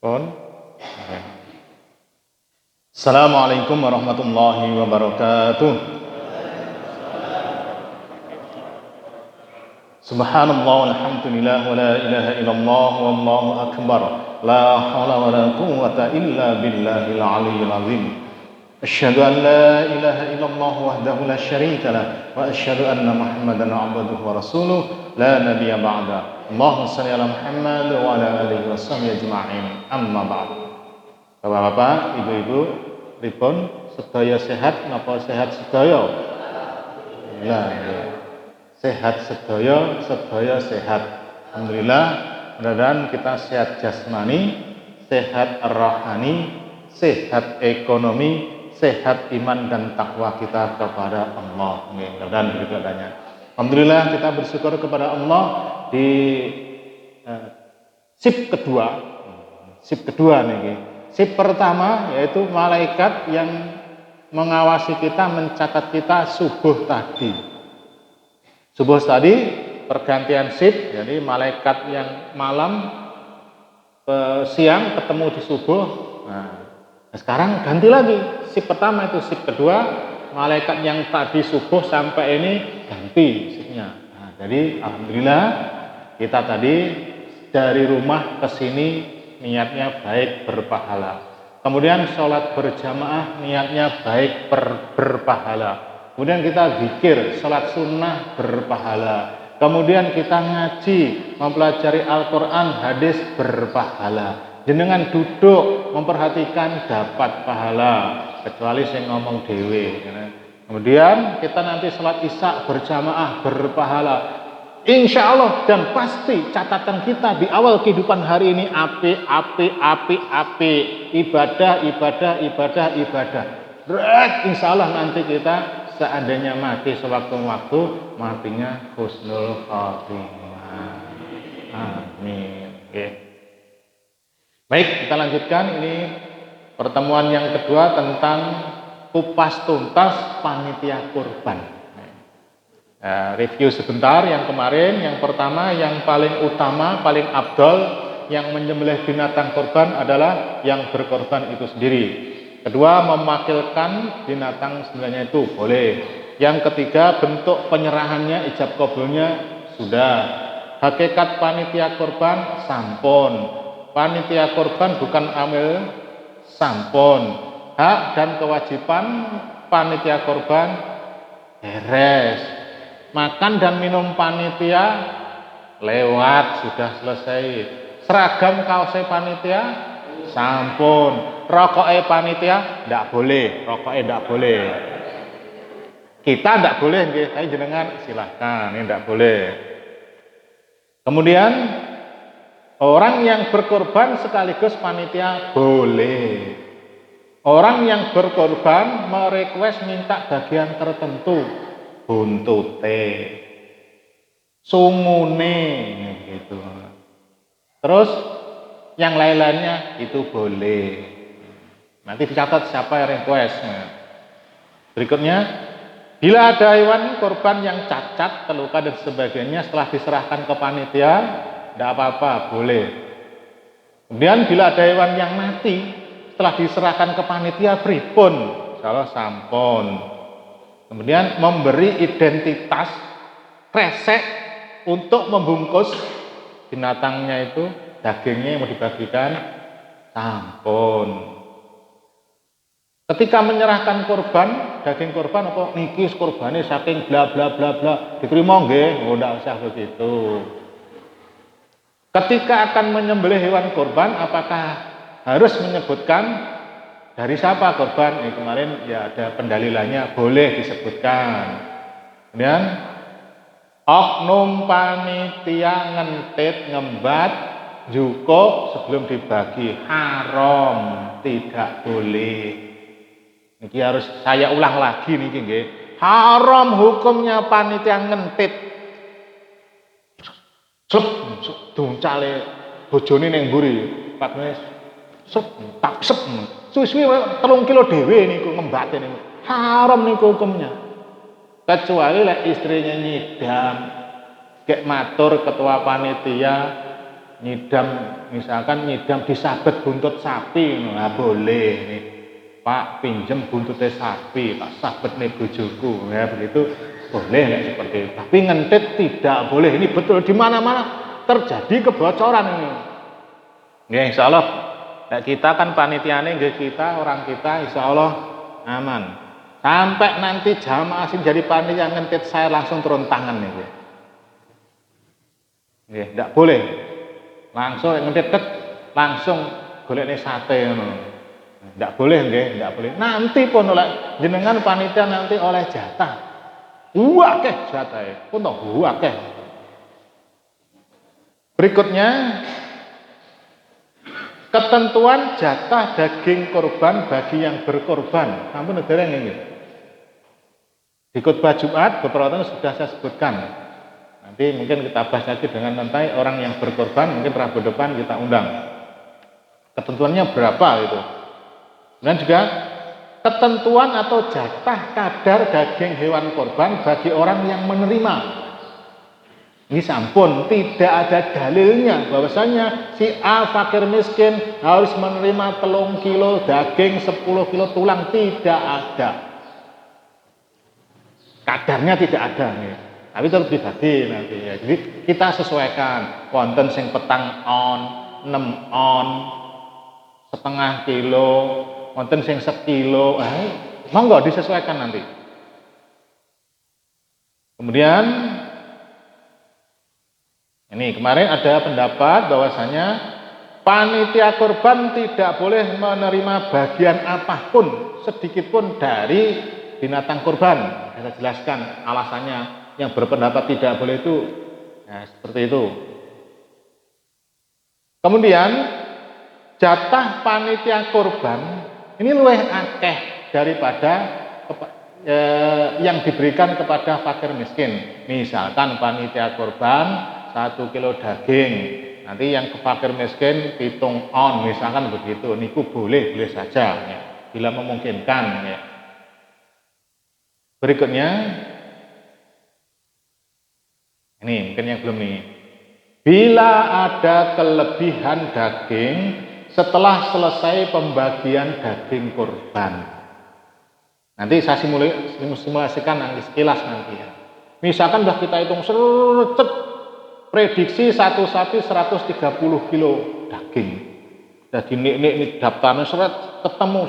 Pun. Assalamualaikum warahmatullahi wabarakatuh. Subhanallah walhamdulillah wa la ilaha illallah wallahu akbar. La haula wa la quwwata illa billahil aliyyil azim. Asyhadu an la ilaha illallah wahdahu la syarika lah wa asyhadu anna Muhammadan abduhu wa rasuluh la nabiyya ba'da. Allahumma shalli ala Muhammad wa ala alihi washabbihi ajma'in. Amma ba'd. Bapak-bapak, ibu-ibu, pripun sedaya sehat napa sehat sedaya? Alhamdulillah. Sehat sedaya, sedaya sehat. Alhamdulillah. Mudah-mudahan kita sehat jasmani, sehat rohani, sehat ekonomi, sehat iman dan takwa kita kepada Allah. Mudah-mudahan begitu adanya. Alhamdulillah kita bersyukur kepada Allah di sip kedua nih. Sip pertama yaitu malaikat yang mengawasi kita, mencatat kita subuh tadi. Subuh tadi pergantian sip, jadi malaikat yang malam siang ketemu di subuh. Nah, sekarang ganti lagi. Sip pertama itu sip kedua, malaikat yang tadi subuh sampai ini ganti sipnya. Nah, jadi alhamdulillah kita tadi dari rumah ke sini niatnya baik berpahala. Kemudian sholat berjamaah niatnya baik berpahala. Kemudian kita zikir, sholat sunnah berpahala. Kemudian kita ngaji, mempelajari Al-Quran, hadis berpahala. Jenengan duduk, memperhatikan dapat pahala. Kecuali saya ngomong dewe. Kemudian kita nanti sholat isya berjamaah berpahala. Insya Allah dan pasti catatan kita di awal kehidupan hari ini api. Ibadah. Insya Allah nanti kita seandainya mati sewaktu-waktu matinya husnul khotimah. Amin. Oke. Baik, kita lanjutkan ini pertemuan yang kedua tentang kupas tuntas panitia kurban. Review sebentar yang kemarin, yang pertama yang paling utama, paling afdol yang menyembelih binatang kurban adalah yang berkorban itu sendiri. Kedua, memakilkan binatang sebenarnya itu boleh. Yang ketiga, bentuk penyerahannya, ijab kabulnya sudah. Hakikat panitia kurban sampun. Panitia kurban bukan amil sampun. Hak dan kewajiban panitia kurban beres. Makan dan minum panitia lewat, sudah selesai. Seragam kaosnya panitia sampun. Rokoknya panitia ndak boleh, rokoknya ndak boleh. Kita ndak boleh nggih, tapi jenengan silahkan, ini ndak boleh. Kemudian orang yang berkorban sekaligus panitia boleh. Orang yang berkorban merequest minta bagian tertentu, buntute, sungune gitu. Terus yang lain-lainnya itu boleh. Nanti dicatat siapa yang request. Berikutnya, bila ada hewan korban yang cacat, terluka dan sebagainya setelah diserahkan ke panitia, tidak apa-apa, boleh. Kemudian bila ada hewan yang mati setelah diserahkan ke panitia, pripun, insyaallah sampun. Kemudian memberi identitas kresek untuk membungkus binatangnya itu, dagingnya yang mau dibagikan, sampun. Ketika menyerahkan korban, daging korban apa niki korbane saking bla bla bla bla, diterima nggih, ndak usah begitu. Ketika akan menyembelih hewan korban, apakah harus menyebutkan dari siapa korban? Kemarin ya ada pendalilannya, boleh disebutkan. Kemudian oknum panitia ngentit ngembat cukup sebelum dibagi, haram, tidak boleh. Niki harus saya ulang lagi niki nggih. Haram hukumnya panitia ngentit. Slep duncale bojone ning mburi. Pak Mes. Tak sep. Suwi-suwi 3 kilo dhewe niku ngembate niku. Haram niku hukumnya. Kecuali lek istrinya nyidam. Kek matur ketua panitia Nyidam, misalkan nyidam disabet buntut sapi, nggak boleh nih. Pak pinjem buntutnya sapi, tak sabet nih bojoku, ya begitu boleh ya, seperti itu. Tapi ngentit tidak boleh. Ini betul di mana-mana terjadi kebocoran ini. Ya insya Allah, kita kan panitiane, kita orang kita insya Allah aman. Sampai nanti jamaah asing jadi panitia ngentit saya langsung turun tangan nih. Ya, tidak boleh. Langsung ngentit langsung golek nih sate ngono. Tidak boleh nggih, tidak boleh. Nanti pun oleh jenengan panitia nanti oleh jatah. Akeh jatahe. Pun akeh. Berikutnya ketentuan jatah daging korban bagi yang berkorban. Ampun negara ini. Di khotbah Jumat beberapa tahun sudah saya sebutkan. Nanti mungkin kita bahas lagi dengan nanti orang yang berkorban, mungkin Rabu depan kita undang. Ketentuannya berapa itu? Dan juga ketentuan atau jatah kadar daging hewan korban bagi orang yang menerima. Ini sampun tidak ada dalilnya bahwasanya si A fakir miskin harus menerima 3 kilo daging, 10 kilo tulang, tidak ada. Kadarnya tidak ada nih. Tapi terus dibagi nanti ya. Jadi kita sesuaikan wonten sing petang on, 6 on, setengah kilo, wonten sing 1 kilo, monggo disesuaikan nanti. Kemudian ini kemarin ada pendapat bahwasanya panitia korban tidak boleh menerima bagian apapun sedikit pun dari binatang korban. Saya jelaskan alasannya. Yang berpendapat tidak boleh itu seperti itu. Kemudian jatah panitia korban ini luwih akeh daripada yang diberikan kepada fakir miskin. Misalkan panitia korban 1 kilo daging, nanti yang ke fakir miskin 7 on, misalkan begitu. Niku boleh saja ya, bila memungkinkan ya. Berikutnya ini mungkin yang belum nih. Bila ada kelebihan daging setelah selesai pembagian daging korban. Nanti saya simulasikan nanti sekilas nanti ya. Misalkan sudah kita hitung prediksi satu sapi 130 kilo daging. Jadi ini daftarnya ketemu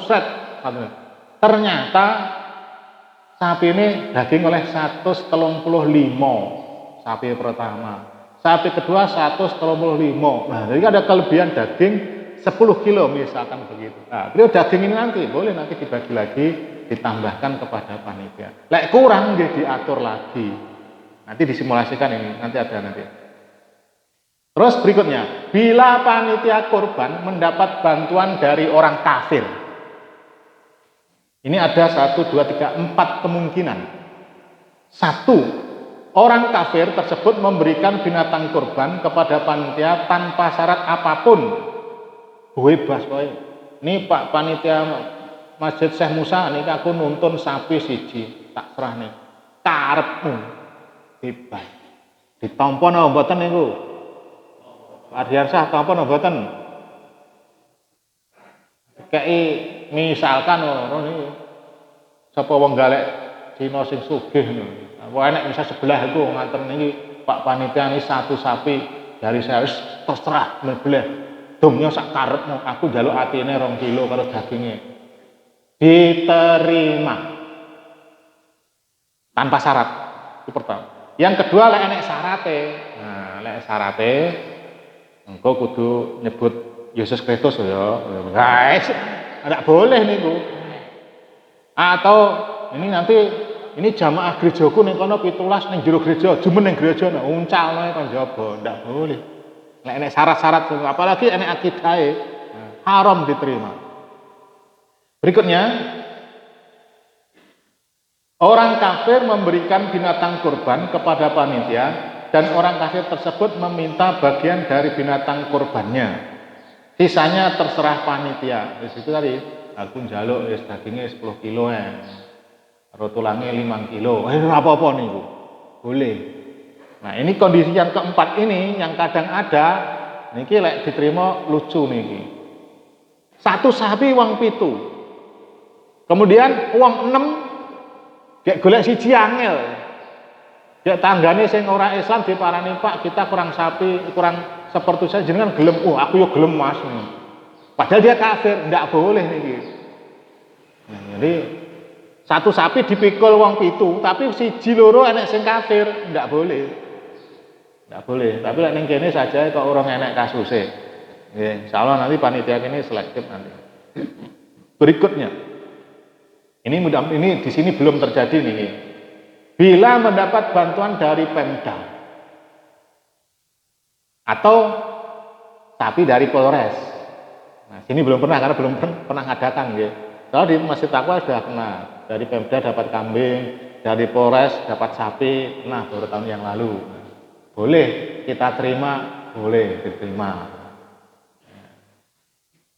ternyata sapi ini daging oleh 135 sapi pertama, sapi kedua 135. Nah, jadi ada kelebihan daging 10 kilo misalkan begitu. Nah, beliau daging ini nanti boleh nanti dibagi lagi, ditambahkan kepada panitia. Lek kurang dia diatur lagi. Nanti disimulasikan ini, nanti ada nanti. Terus berikutnya, bila panitia korban mendapat bantuan dari orang kafir. Ini ada 1, 2, 3, 4 kemungkinan. 1. Orang kafir tersebut memberikan binatang kurban kepada panitia tanpa syarat apapun. Bebas wae. Ini Pak panitia Masjid Syekh Musa niki aku nuntun sapi siji, tak serahne. Karepmu. Bebas. Ditampa napa mboten niku? Pak Diarsah tampa napa mboten? Kei misalkan ngono niki. Sapa wong galek Cina sing sugih niku. Wah enak bisa sebelah itu nganter niki Pak panitia ini 1 sapi dari saya terserah belah domnya sak karepmu, aku njaluk atine 2 kilo karo dagingnya. Diterima tanpa syarat. Itu pertama. Yang kedua lek enek syarate. Nah, lek syarate engko kudu nyebut Yesus Kristus ya. Guys, enggak boleh niku. Atau ini nanti ini jamaah gerejaku ning kono 17 ning jero gereja, jumen ning gereja nek uncalne kon jaba, ndak boleh. Nek enek syarat-syarat apalagi enek akidahe, haram diterima. Berikutnya, orang kafir memberikan binatang kurban kepada panitia dan orang kafir tersebut meminta bagian dari binatang kurbannya. Sisanya terserah panitia. Di situ tadi aku njaluk wis dagingnya 10 kilo ya. Karo tulangnya 5 kilo, apa-apa niku, boleh. Nah ini kondisi yang keempat ini yang kadang ada Niki lek diterima lucu niki. Satu sapi wong 7. Kemudian wong 6 gek golek siji angel. Gek tanggane sing ora Islam diparani, "Pak, kita kurang sapi, kurang seperti saya jenengan gelem." "Oh, aku yo gelem, Mas." Padahal dia kafir, ndak boleh niki. Nah, jadi satu sapi dipikul wong 7, tapi siji loro enek sing kafir, ndak boleh. Ndak boleh. Tapi lek ning kene saja kok urung enek kasuse. Nggih, insyaallah nanti panitia kene selektif nanti. Berikutnya. Ini di sini belum terjadi nih. Bila mendapat bantuan dari Pemda atau tapi dari Polres. Nah, sini belum pernah karena belum pernah ngadakan nggih. Kalau di Masjid Taqwa sudah pernah. Dari Pemda dapat kambing, dari Polres dapat sapi, nah baru tahun yang lalu. Boleh kita terima, boleh diterima.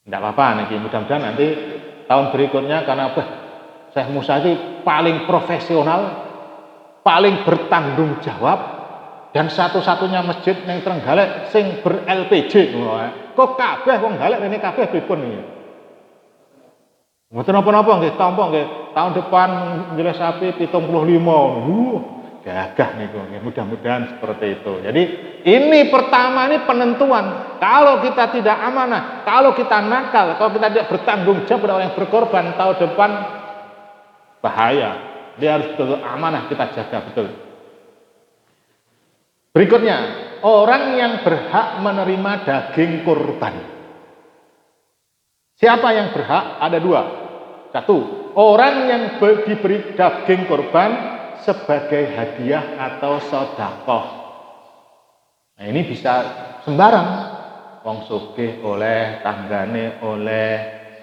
Tidak apa-apa nih, mudah-mudahan nanti tahun berikutnya karena Syekh Musa itu paling profesional, paling bertanggung jawab, dan satu-satunya masjid yang Trenggalek sing ber-LPG. Kok kabeh wong galek rene kabeh pripun iki? Mboten napa-napa nggih, tampa nggih. Tahun depan njeleh sapi 75. Gagah niku nggih, mudah-mudahan seperti itu. Jadi ini pertama ini penentuan. Kalau kita tidak amanah, kalau kita nakal, kalau kita tidak bertanggung jawab pada orang yang berkorban, tahun depan bahaya. Dia harus betul amanah kita jaga betul. Berikutnya, orang yang berhak menerima daging kurban. Siapa yang berhak? Ada 2. 1, orang yang diberi daging kurban sebagai hadiah atau sedekah. Nah, ini bisa sembarang. Wong sugih oleh, tanggane oleh,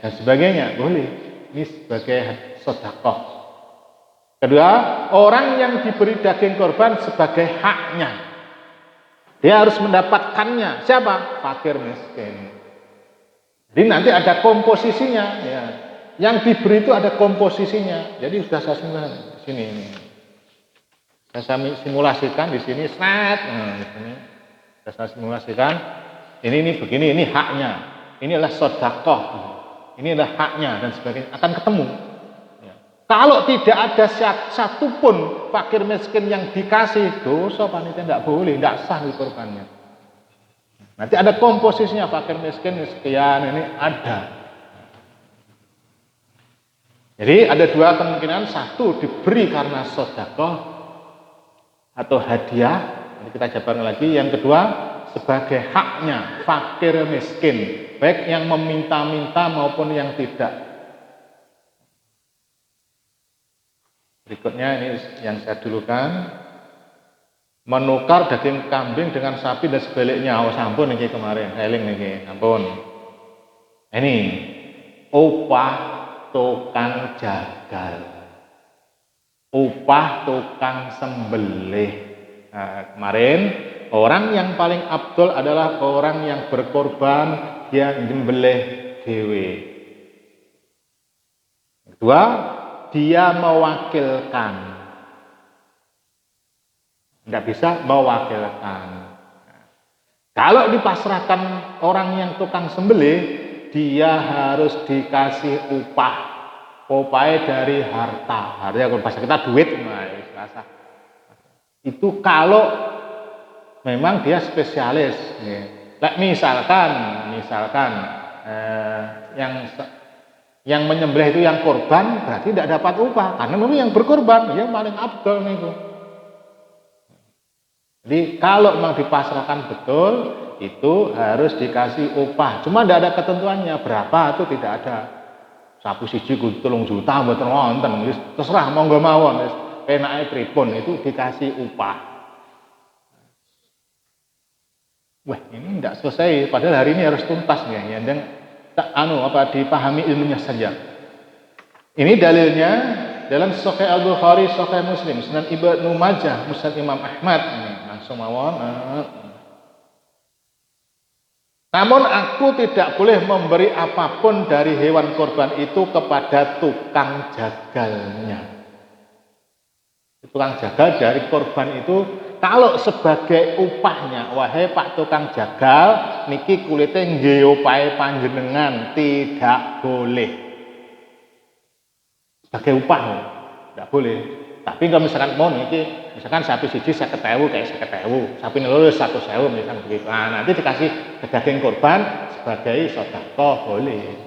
dan sebagainya, boleh. Ini sebagai sedekah. Kedua, orang yang diberi daging kurban sebagai haknya. Dia harus mendapatkannya. Siapa? Fakir miskin. Jadi nanti ada komposisinya, ya. Yang diberi itu ada komposisinya. Jadi sudah saya sini ini. Saya simulasikan di sini snap. Nah, di sini. Saya simulasikan. Ini begini, ini haknya. Ini adalah sedekah. Ini adalah haknya dan sebagainya. Akan ketemu. Ya. Kalau tidak ada satupun fakir miskin yang dikasih, dosa panitia tidak boleh, tidak sah kurbannya. Nanti ada komposisinya, fakir miskin sekian, ini ada. Jadi ada 2 kemungkinan, 1 diberi karena sedekah atau hadiah, nanti kita jabarkan lagi. Yang kedua sebagai haknya fakir miskin, baik yang meminta-minta maupun yang tidak. Berikutnya ini yang saya dulukan, menukar daging kambing dengan sapi dan sebaliknya. Oh sampun niki kemarin, eling niki, ampun. Ini upah tukang jagal, upah tukang sembelih. Nah, kemarin orang yang paling afdol adalah orang yang berkorban, dia nyembelih dewe. Kedua, dia mewakilkan. Tidak bisa mewakilkan. Kalau dipasrahkan orang yang tukang sembelih, dia harus dikasih upahnya dari harta. Harta kalau bahasa kita duit, nah, itu kalau memang dia spesialis. Misalkan yang menyembelih itu yang korban, berarti tidak dapat upah karena memang yang berkorban yang paling afdol niku. Jadi kalau memang dipasrahkan betul, itu harus dikasih upah. Cuma tidak ada ketentuannya berapa, itu tidak ada. Sapu siji 3 juta mboten wonten, terserah monggo mawon, wis penake pripun, itu dikasih upah. Wah, ini tidak selesai, padahal hari ini harus tuntas ya, dan dipahami ilmunya saja. Ini dalilnya dalam Sahih Al-Bukhari, Sahih Muslim, Sunan Ibnu Majah, Musnad Imam Ahmad. Ini langsung mawon. Namun aku tidak boleh memberi apapun dari hewan korban itu kepada tukang jagalnya. Tukang jagal dari korban itu Kalau sebagai upahnya, wahai Pak tukang jagal, niki kulitnya nggih opahe panjenengan, tidak boleh. Sebagai upah, tidak boleh. Tapi kalau misalkan mau niki, misalkan sapi siji 50.000 kayak 50.000, sapi loro 100.000 misalkan begitu. Nah, nanti dikasih daging korban sebagai sedekah boleh.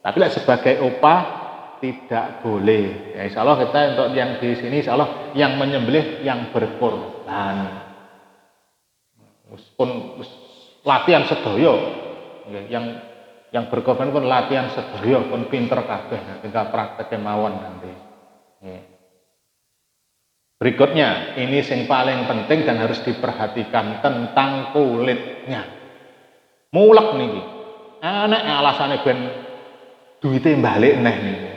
Tapi sebagai upah tidak boleh. Ya insya Allah kita untuk yang di sini insya Allah yang menyembelih yang berkorban. Pun latihan sedoyo, yang berkorban pun latihan sedoyo, pun pinter kabeh, tinggal praktek mawon nanti. Berikutnya, ini yang paling penting dan harus diperhatikan tentang kulitnya. Mulek niki. Enek alasane ben duite balik neh niki.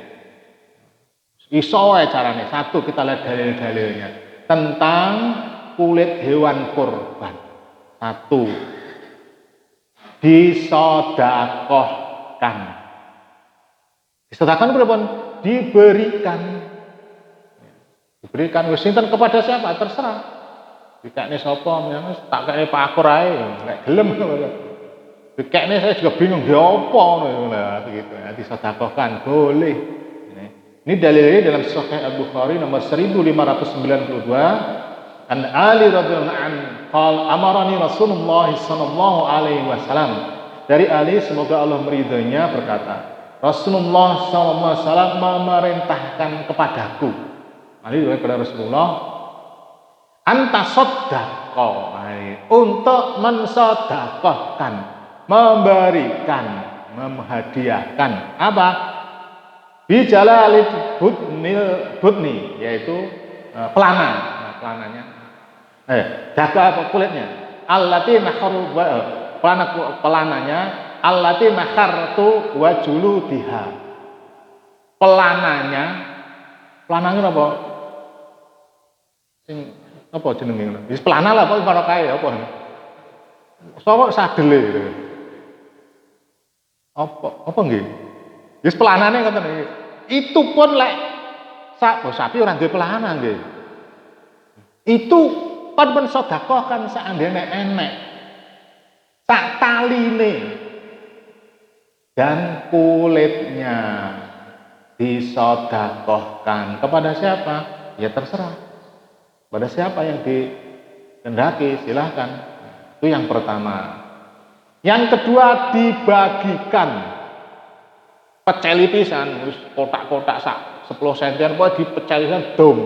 Iso wae carane. Satu kita lihat dalil-dalilnya tentang kulit hewan kurban. Satu, disedekahkan. Disedekahkan berapa? Diberikan. Diberikan wis sinten kepada siapa terserah. Dikekne sapa men tak kekne Pak Akur ae, nek gelem. Dikekne saya juga bingung ya apa ngono lah begitu. Disedekahkan boleh. Ini dalilnya dalam Sahih Al-Bukhari nomor 1592 an Ali radhiyallahu anhu qala amarani Rasulullah sallallahu alaihi wasallam. Dari Ali semoga Allah meridhoinya berkata, Rasulullah sallallahu alaihi wasallam memerintahkan kepadaku. Ali kepada Rasulullah anta shadaqah, untuk mensedekahkan, memberikan, menghadiahkan apa? Bijalalid budni, yaitu pelana. Nah, pelananya jaga apa kulitnya? Allati nakharu pelananya allati nakhartu wa juludiha. Pelananya apa? Sing apa jenenge? Wis pelana lah apa barokae apa? Sapa sadele. Apa nggih? Wis pelanane ngoten iki. Itu pun lek sapi ora duwe pelana nggih. Itu kan men sedekah kan seandainya enek. Sak taline dan kulitnya disedekahkan kepada siapa? Ya terserah. Pada siapa yang dikehendaki silahkan. Itu yang pertama. Yang kedua dibagikan. Peceli pisan wis kotak-kotak sak 10 cm apa dipeceli pisan dom.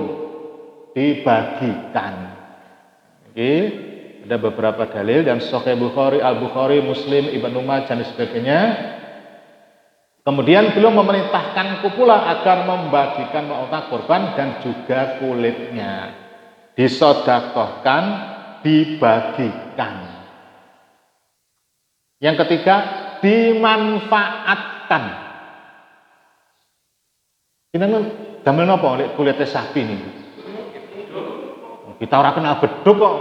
Dibagikan. Oke, ada beberapa dalil dan Sahih Bukhari, Al-Bukhari, Muslim, Ibnu Majah dan sebagainya. Kemudian beliau memerintahkanku pula agar membagikan onta kurban dan juga kulitnya. Disedekahkan, dibagikan. Yang ketiga, dimanfaatkan. Ini kan damel napa kulitnya sapi nih? Kita orang kenal beduk kok.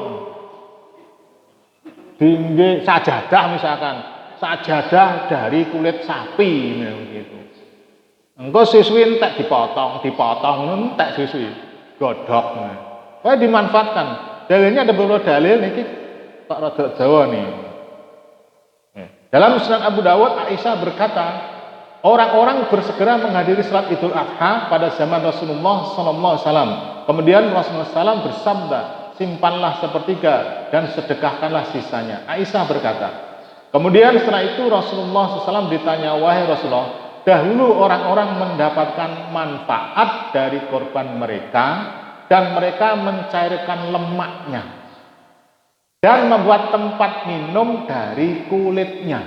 Tinggi sajadah misalkan, sajadah dari kulit sapi gitu. Engko siswi entek dipotong entek siswi godhok. Dimanfaatkan. Dalilnya ada beberapa dalil niki Pak rada Jawa nih. Dalam Sunan Abu Dawud Aisyah berkata, orang-orang bersegera menghadiri salat Idul Adha pada zaman Rasulullah SAW. Kemudian Rasulullah SAW bersabda, simpanlah sepertiga dan sedekahkanlah sisanya. Aisyah berkata, kemudian setelah itu Rasulullah SAW ditanya, wahai Rasulullah, dahulu orang-orang mendapatkan manfaat dari korban mereka dan mereka mencairkan lemaknya dan membuat tempat minum dari kulitnya.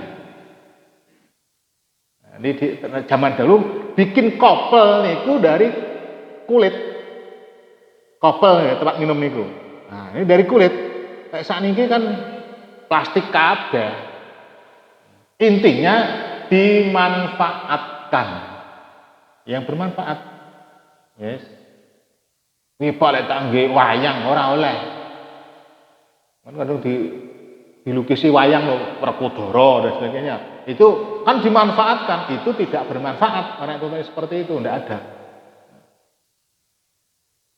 Di zaman dulu bikin kopel niku dari kulit. Kopel ya, tempat minum niku. Nah, ini dari kulit. Kayak saat ini kan plastik kabeh. Intinya dimanfaatkan. Yang bermanfaat. Yes. Ini boleh tangge wayang ora oleh. Kan kadang dilukisi wayang loh, Werkudara dan sebagainya. Itu kan dimanfaatkan, itu tidak bermanfaat. Orang itu seperti itu tidak ada.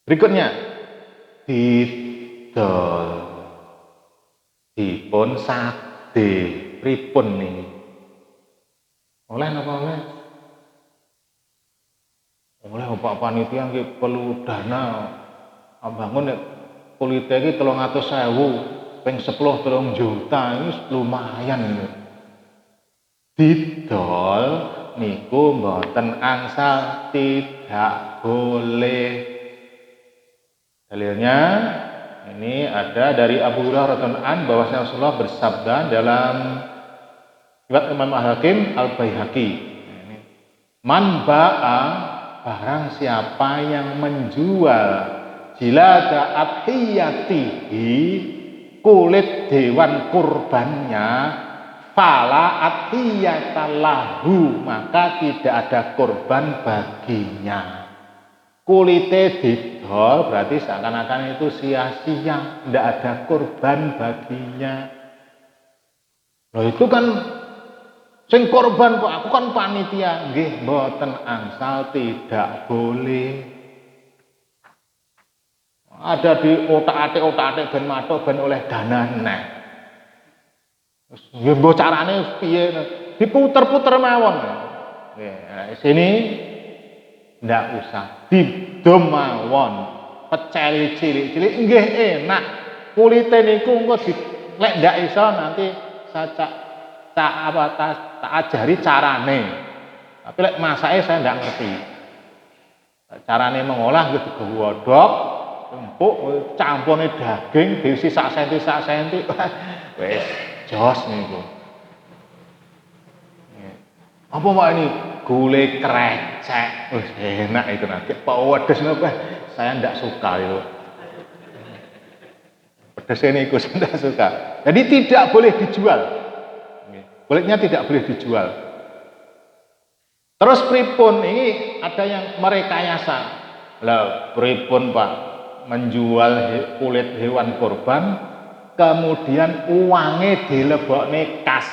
Berikutnya didol dipun sade pripun niki oleh napa oleh Pak panitia nggih perlu dana bangun nek kulite iki 300.000 ping 10 3 juta ini lumayan ini. Didol niku mboten angsal tidak boleh. Dalilnya ini ada dari Abu Hurairah radhiyallahu anhu bahwasanya Rasulullah bersabda dalam riwayat Imam Al-Hakim Al-Baihaqi. Man ba'a barang siapa yang menjual jilada adhiyatihi kulit hewan kurbannya fala adhiyatalahu maka tidak ada kurban baginya. Kulite didol berarti seakan-akan itu sia-sia, tidak ada kurban baginya. Loh itu kan sing korban kok aku kan panitia, nggih mboten angsal tidak boleh. Ada di otak-atik ben matuk ben oleh dana neh. Terus nggih mbok carane piye? Diputer-puter mawon. Nggih, sini ndak usah didom mawon. Peceli cilik-cilik nggih enak. Kulite niku engko lek ndak iso nanti tak ajari carane. Tapi lek masake saya ndak ngerti. Carane mengolah nggih digodhog, empuk, campurne daging, diisi sak senti. Wis jos niku. Apa Pak ini? Gulai krecek. Wis enak itu nanti. Pak wedes napa? Saya ndak suka itu. Pedes niku saya ndak suka. Jadi tidak boleh dijual. Kulitnya tidak boleh dijual. Terus pripun ini ada yang merekayasa. Lah pripun Pak menjual kulit hewan kurban kemudian uangnya dilebokne kas.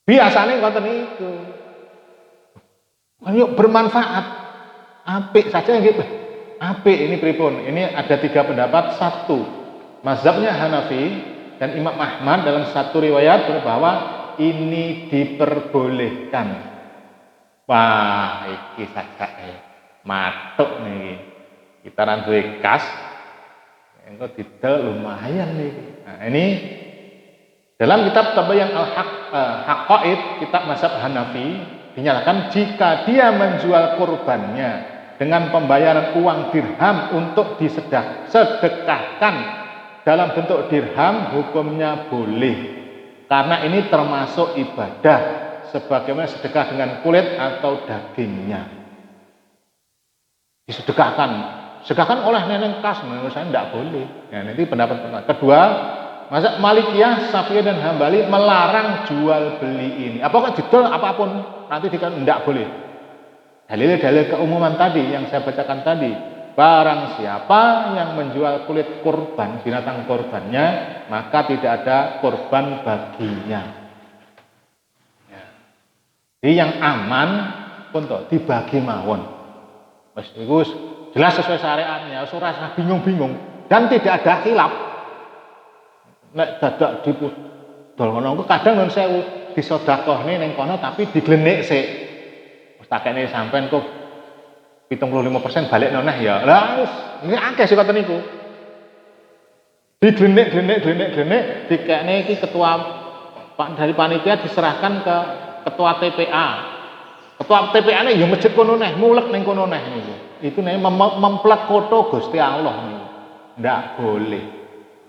Biasanya ngoten niku. Ayo bermanfaat. Apik saja gitu. Apik ini pripun? Ini ada 3 pendapat. 1, mazhabnya Hanafi dan Imam Ahmad dalam satu riwayat bahwa ini diperbolehkan. Wah, iki saja matuk nih. Kita randuwe kas, engko didol lumayan nih. Nah, ini dalam kitab Tabayan Al-Haqaid, kitab mazhab Hanafi, dinyatakan jika dia menjual kurbannya dengan pembayaran uang dirham untuk disedekahkan dalam bentuk dirham, hukumnya boleh karena ini termasuk ibadah sebagaimana sedekah dengan kulit atau dagingnya disedekahkan oleh neneng kas, menurut saya tidak boleh. Nah, nanti pendapat kedua, mazhab Malikiyah, Syafi'iyah dan Hambali melarang jual beli ini. Apakah didol apapun nanti tidak boleh. Dalil keumuman tadi yang saya bacakan tadi. Barang siapa yang menjual kulit kurban, binatang kurbannya, maka tidak ada kurban baginya. Ya. Jadi yang aman untuk dibagi mawon. Wis iku jelas sesuai syariatnya, ora usah bingung-bingung dan tidak ada khilaf. Nek dadak dipudol ngono kadang nun sewu disedekahne ning kono tapi diglenik sik. Wis takene sampean kok 75% balik noneh ya. Lah wis iki akeh sing ngoten niku. Diglenik, dikekne iki ketua Pak dari panitia diserahkan ke ketua TPA. Ketua TPA-ne ya masjid kono neh, mulek ning kono neh niku. Itu nek memplet foto Gusti Allah niku. Ndak boleh.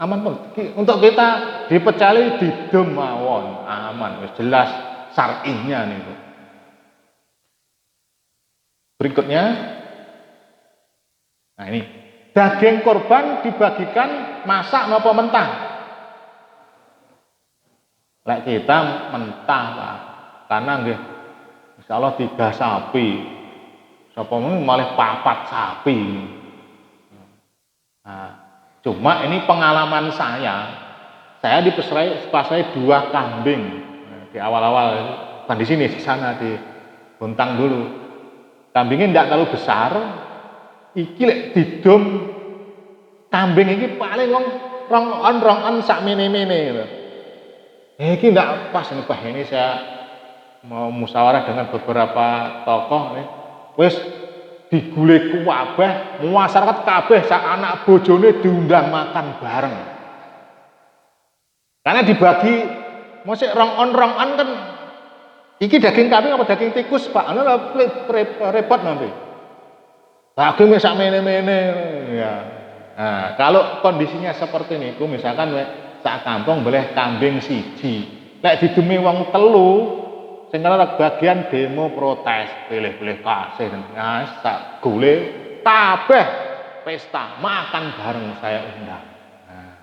Aman pun. Untuk kita dipecali didom mawon, aman wis jelas syar'inya niku. Berikutnya, nah ini daging korban dibagikan masak maupun mentah. Lek kita mentah Pak, karena nggih insyaallah 3 sapi, sapa malah 4 sapi. Nah, cuma ini pengalaman saya dipasrai 2 kambing di awal-awal, bukan di sini, di sana di Bontang dulu. Kambingnya tidak terlalu besar, iki lek didum kambing iki paling wong rong-on sak mene-mene lho. Iki ndak pas nih Pak, ini saya mau musyawarah dengan beberapa tokoh nih. Wis digule kuwabeh, masyarakat kabeh sak anak bojone diundang makan bareng. Karena dibagi mosok rong-on kan iki daging kambing apa daging tikus Pak? Anu repot nanti. Daging sak mene-mene ya. Nah, kalau kondisinya seperti niku misalkan sak kampung boleh kambing siji. Nek didemi wong telu sing kena bagian demo protes, pilih-pilih kasih. Nah, sak gule kabeh pesta makan bareng saya undang. Nah,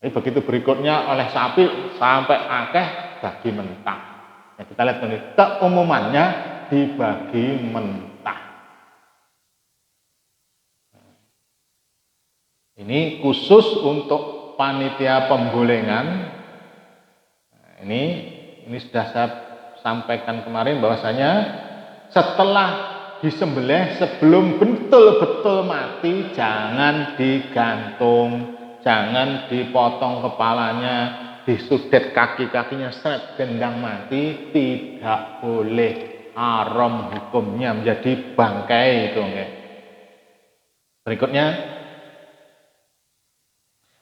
ini begitu berikutnya oleh sapi sampai akeh bagi mentah. Ya, kita lihat ini keumumannya dibagi mentah. Ini khusus untuk panitia pembolengan. Nah, ini sudah saya sampaikan kemarin bahwasanya setelah disembelih sebelum betul-betul mati jangan digantung, jangan dipotong kepalanya, disudet kaki-kakinya seret gendang mati, tidak boleh, haram hukumnya, menjadi bangkai itu. Berikutnya,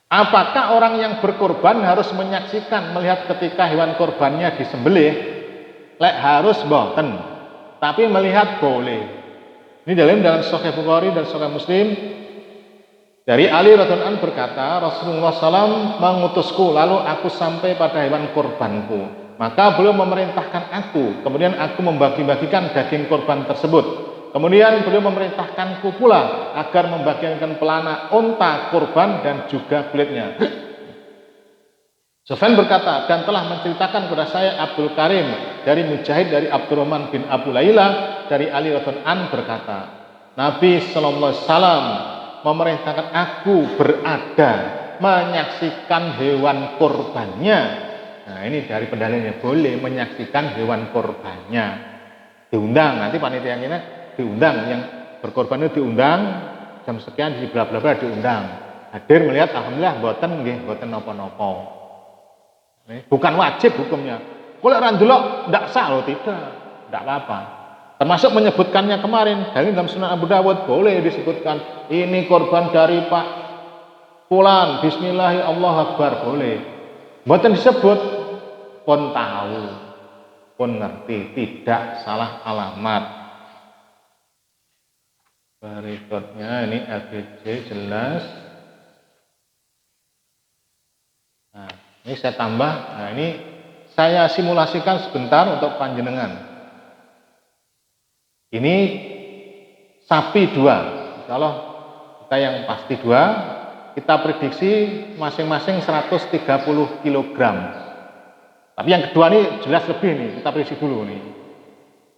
apakah orang yang berkorban harus menyaksikan melihat ketika hewan korbannya disembelih? Lek harus boten, tapi melihat boleh. Ini dalam Sahih Bukhari dan Sahih Muslim dari Ali radhiyallahu anhu berkata, Rasulullah SAW mengutusku, lalu aku sampai pada hewan korbanku, maka beliau memerintahkan aku, kemudian aku membagi-bagikan daging korban tersebut. Kemudian beliau memerintahkanku pula agar membagikan pelana unta korban dan juga kulitnya. Sufyan berkata, dan telah menceritakan kepada saya Abdul Karim dari Mujahid dari Abdurrahman bin Abu Layla dari Ali radhiyallahu anhu berkata, Nabi sallallahu alaihi wasallam memerintahkan aku berada menyaksikan hewan korbannya. Nah, ini dari pendalilnya boleh menyaksikan hewan korbannya. Diundang nanti panitia ini diundang, yang berkorban itu diundang jam sekian di bla bla bla diundang. Hadir melihat alhamdulillah boten nggih boten napa-napa. Bukan wajib hukumnya. Kalau orang delok ndak sah loh, tidak apa-apa. Termasuk menyebutkannya kemarin dari dalam Sunan Abu Dawud boleh disebutkan ini korban dari Pak Fulan, Bismillah Allah Akbar boleh. Mboten disebut pun tahu, pun ngerti, tidak salah alamat. Berikutnya ini ABC jelas. Nah, ini saya tambah. Nah, ini saya simulasikan sebentar untuk panjenengan. Ini sapi 2. Kalau kita yang pasti 2, kita prediksi masing-masing 130 kg. Tapi yang kedua ini jelas lebih nih, kita prediksi dulu nih.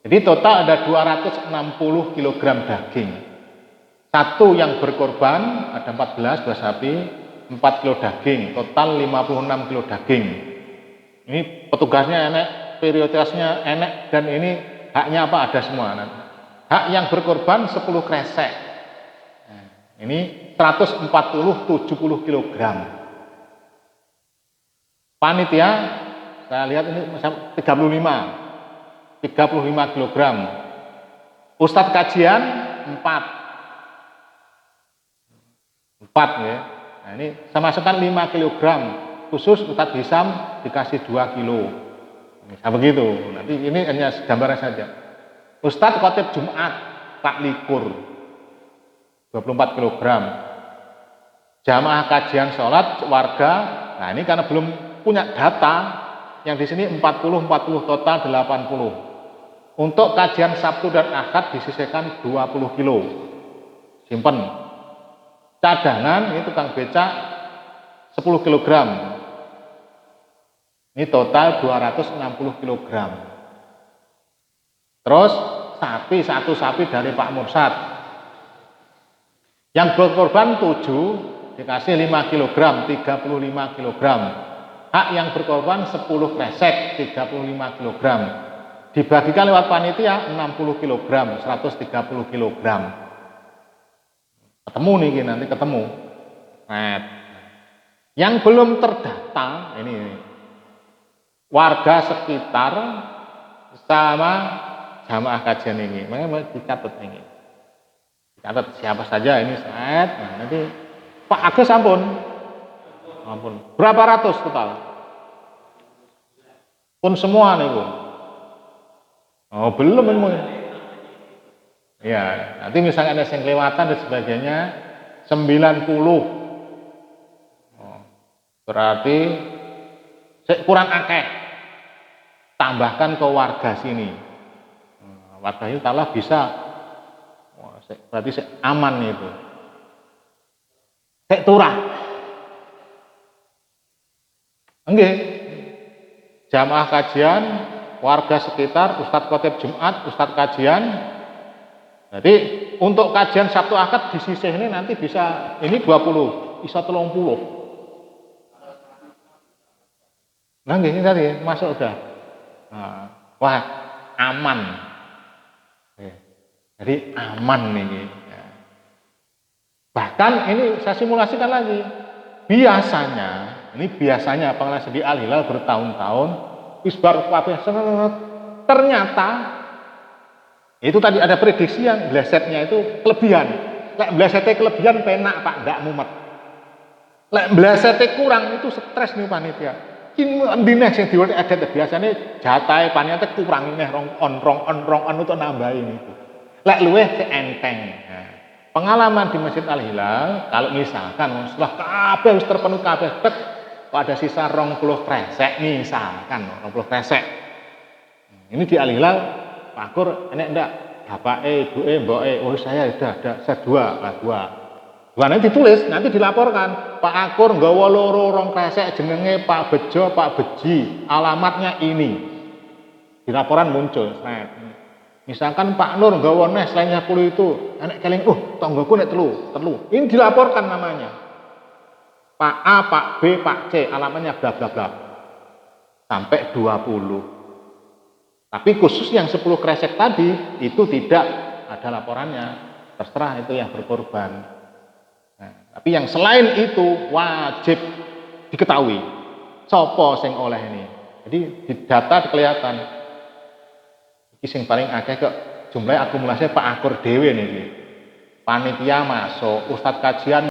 Jadi total ada 260 kg daging. Satu yang berkorban ada 14, 2 sapi, 4 kilo daging, total 56 kilo daging. Ini petugasnya enak, prioritasnya enak, dan ini haknya apa ada semua. Hak yang berkorban 10 kresek. Nah, ini 140-70 kg. Panitia saya lihat ini 35 kg. Ustadz kajian 4 ya. Nah, ini saya masukkan 5 kg. Khusus Ustadz Hisam dikasih 2 kilo. Nah, begitu. Nanti ini hanya gambaran saja. Ustadz khotib Jumat Pak Likur 24 kg. Jamaah kajian sholat warga. Nah, ini karena belum punya data, yang di sini 40 total 80. Untuk kajian Sabtu dan Ahad disisihkan 20 kilo. Simpen. Cadangan ini tukang becak 10 kg. Ini total 260 kg. Terus satu sapi dari Pak Mursad. Yang berkorban 7 dikasih 5 kg, 35 kg. Hak yang berkorban 10 kresek, 35 kg. Dibagikan lewat panitia 60 kg, 130 kg. Ketemu nih nanti ketemu. Nah, yang belum terdata ini warga sekitar sama jamaah kajian ini. Makanya dicatat ini. Dicatat siapa saja ini set. Nah, nanti Pak Agus ampun. Berapa ratus total? Pun semua nih, Bu. Oh, belum ini. Ya, nanti misalnya ada yang kelewatan dan sebagainya 90. Oh, berarti kurang akeh. Tambahkan ke warga sini. Warga ini talah bisa. Berarti aman itu. Turah. Enggak. Jamaah kajian, warga sekitar, Ustadz Khotib Jumat, Ustadz kajian. Jadi untuk kajian Sabtu Akad di sisih ini nanti bisa ini 20, bisa 30. Nah, ini tadi masuk udah. Nah, wah, aman. Jadi aman nih. Bahkan ini saya simulasikan lagi. Biasanya pengelas di Al-Hilal bertahun-tahun isbar kabeh ternyata itu tadi ada prediksi yang blesetnya itu kelebihan. Lek blesetnya kelebihan penak Pak, enggak mumet. Lek blesetnya kurang itu stres nih panitia. Kini ndine sing diwet adat biasanya jatahe panitia kurang neh rong untuk nambahin itu. Lek luweh enteng. Nah, pengalaman di Masjid Al-Hilal kalau misalkan setelah kabeh wis terpenuhi kabeh pada sisa 20 kresek misalkan 20 kresek. Ini di Al-Hilal Pak Akur enek ndak bapake, ibuke, mboke, oh saya sudah ada, saya dua. Nanti ditulis, nanti dilaporkan. Pak Akur nggawa loro rong kresek jenenge Pak Bejo, Pak Beji, alamatnya ini. Di laporan muncul. Misalkan Pak Nur nggawa neh selain 10 itu, enek keling, tonggoku nek telu. Ini dilaporkan namanya. Pak A, Pak B, Pak C, alamatnya bla bla bla. Sampai 20. Tapi khusus yang 10 kresek tadi itu tidak ada laporannya, terserah itu yang berkorban. Nah, tapi yang selain itu wajib diketahui sopo sing oleh ini. Jadi di data kelihatan. Iki sing paling akeh kok jumlah akumulasi Pak Akur dhewe niki. Panitia masuk, ustadz kajian